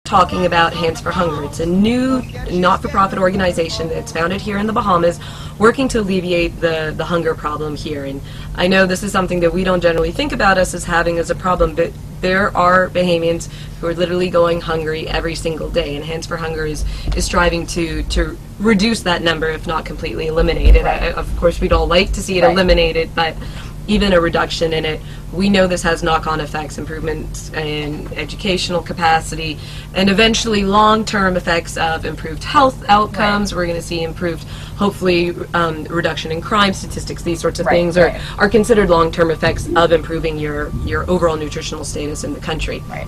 talking about Hands for Hunger. It's a new not-for-profit organization that's founded here in the Bahamas, working to alleviate the hunger problem here. And I know this is something that we don't generally think about us as having as a problem, but there are Bahamians who are literally going hungry every single day, and Hands for Hunger is striving to reduce that number, if not completely eliminate it. Right. Of course, we'd all like to see it eliminated, but even a reduction in it, we know this has knock-on effects, improvements in educational capacity, and eventually long-term effects of improved health outcomes. We're going to see improved, hopefully, reduction in crime statistics. These sorts of things are considered long-term effects of improving your overall nutritional status in the country. Right.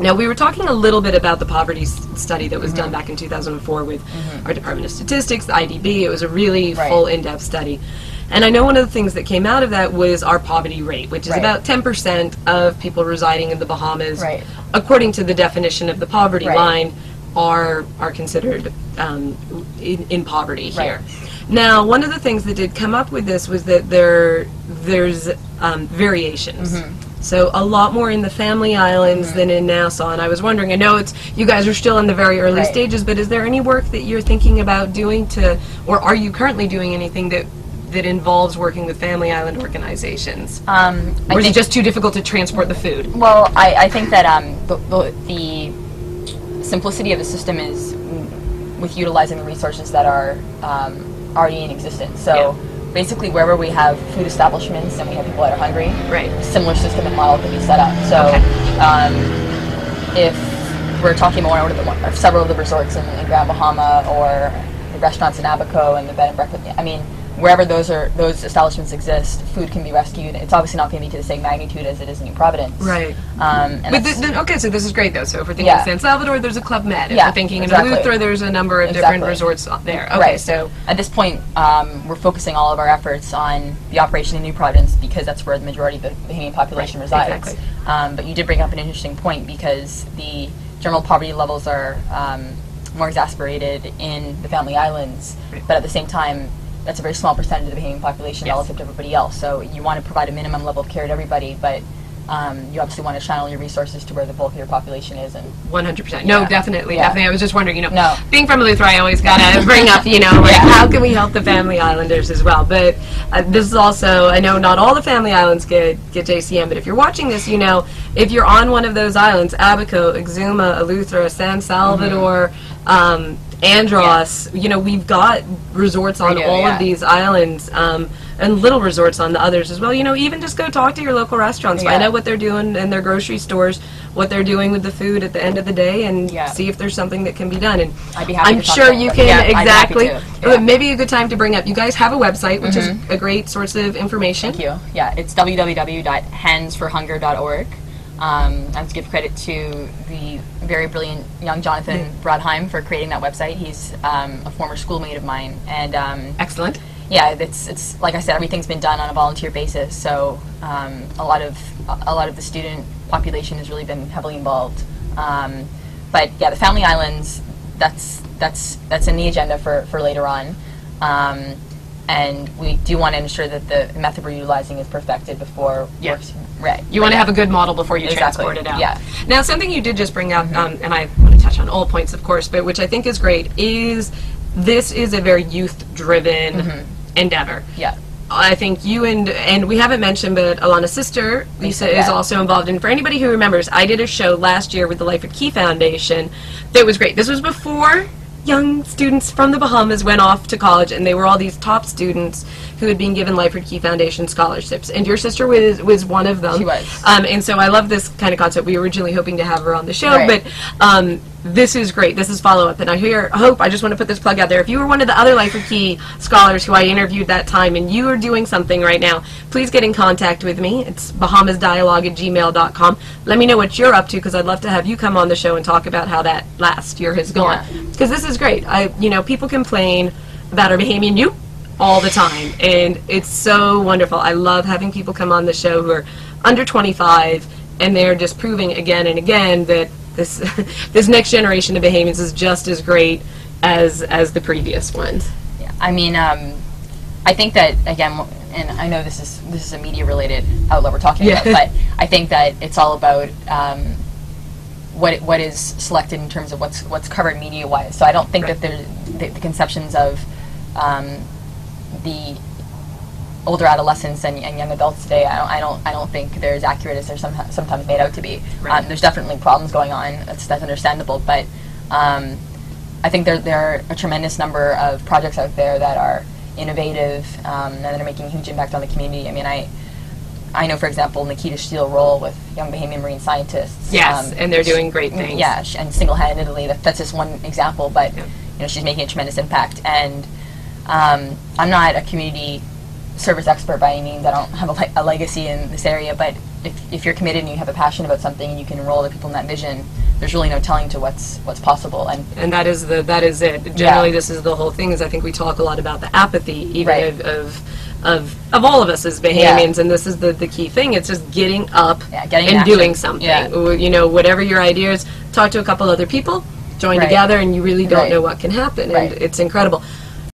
Now, we were talking a little bit about the poverty study that was done back in 2004 with our Department of Statistics, the IDB. It was a really full, in-depth study. And I know one of the things that came out of that was our poverty rate, which is about 10% of people residing in the Bahamas, according to the definition of the poverty line, are considered in poverty here. Now, one of the things that did come up with this was that there's variations. So a lot more in the Family Islands than in Nassau, and I was wondering, I know you guys are still in the very early stages, but is there any work that you're thinking about doing or are you currently doing anything that involves working with Family Island organizations? Or is it just too difficult to transport the food? Well, I think that the simplicity of the system is with utilizing the resources that are already in existence. So basically wherever we have food establishments and we have people that are hungry, a similar system and model can be set up. So if we're talking about several of the resorts in Grand Bahama or the restaurants in Abaco and the bed and breakfast, I mean, wherever those establishments exist, food can be rescued. It's obviously not going to be to the same magnitude as it is in New Providence. Right. Okay, so this is great though. So if we're thinking of San Salvador, there's a Club Med. If we're thinking in Eleuthera, there's a number of different resorts there. Okay, so at this point, we're focusing all of our efforts on the operation in New Providence because that's where the majority of the Bahamian population resides. Exactly. But you did bring up an interesting point because the general poverty levels are more exacerbated in the Family Islands, but at the same time, that's a very small percentage of the Bahamian population relative to everybody else. So you want to provide a minimum level of care to everybody, but you obviously want to channel your resources to where the bulk of your population is. And 100%. No, definitely. I was just wondering, being from Eleuthera, I always gotta bring up, how can we help the Family Islanders as well? But this is also, I know not all the Family Islands get JCM, but if you're watching this, if you're on one of those islands, Abaco, Exuma, Eleuthera, San Salvador, Andros, we've got resorts on all of these islands, and little resorts on the others as well. Even just go talk to your local restaurants, find out what they're doing in their grocery stores, what they're doing with the food at the end of the day, and see if there's something that can be done. And I'd be happy I'm sure you can, maybe a good time to bring up, you guys have a website, which is a great source of information. Thank you. Yeah, it's www.handsforhunger.org. I have to give credit to the very brilliant young Jonathan Brodheim for creating that website. He's a former schoolmate of mine, and excellent. Yeah, it's like I said, everything's been done on a volunteer basis. So a lot of the student population has really been heavily involved. But yeah, the Family Islands, that's in the agenda for later on. And we do want to ensure that the method we're utilizing is perfected before works. Right. You want to have a good model before you transport it out. Yeah. Now, something you did just bring up, and I want to touch on all points, of course, but which I think is great, is this is a very youth-driven endeavor. Yeah. I think you and we haven't mentioned, but Alanna's sister, Lisa, is also involved. And for anybody who remembers, I did a show last year with the Life at Key Foundation that was great. This was before young students from the Bahamas went off to college, and they were all these top students who had been given Life at Key Foundation scholarships. And your sister was one of them. She was. And so I love this kind of concept. We were originally hoping to have her on the show, but this is great. This is follow-up. And I just want to put this plug out there. If you were one of the other Life at Key scholars who I interviewed that time and you are doing something right now, please get in contact with me. It's bahamasdialogue@gmail.com. Let me know what you're up to, because I'd love to have you come on the show and talk about how that last year has gone. Because this is great. People complain about our Bahamian youth all the time, and it's so wonderful. I love having people come on the show who are under 25, and they're just proving again and again that this next generation of Bahamians is just as great as the previous ones. Yeah, I mean, I think that, again, and I know this is a media related outlet we're talking about, but I think that it's all about what is selected in terms of what's covered media-wise. So I don't think that the conceptions of the older adolescents and young adults today, I don't think they're as accurate as they're sometimes made out to be. There's definitely problems going on. That's understandable, but I think there are a tremendous number of projects out there that are innovative and that are making a huge impact on the community. I mean, I know, for example, Nikita Steele role with Young Bahamian Marine Scientists. Yes, and they're doing great things. Yeah, and single-handedly, that's just one example, but you know, she's making a tremendous impact. And I'm not a community service expert by any means. I don't have a legacy in this area, but if you're committed and you have a passion about something and you can enroll other people in that vision, there's really no telling to what's possible. And that is it. Generally, this is the whole thing. Is I think we talk a lot about the apathy, even of all of us as Bahamians, and this is the key thing. It's just getting up and doing something. You know, whatever your idea is, talk to a couple other people, join together, and you really don't know what can happen. And it's incredible.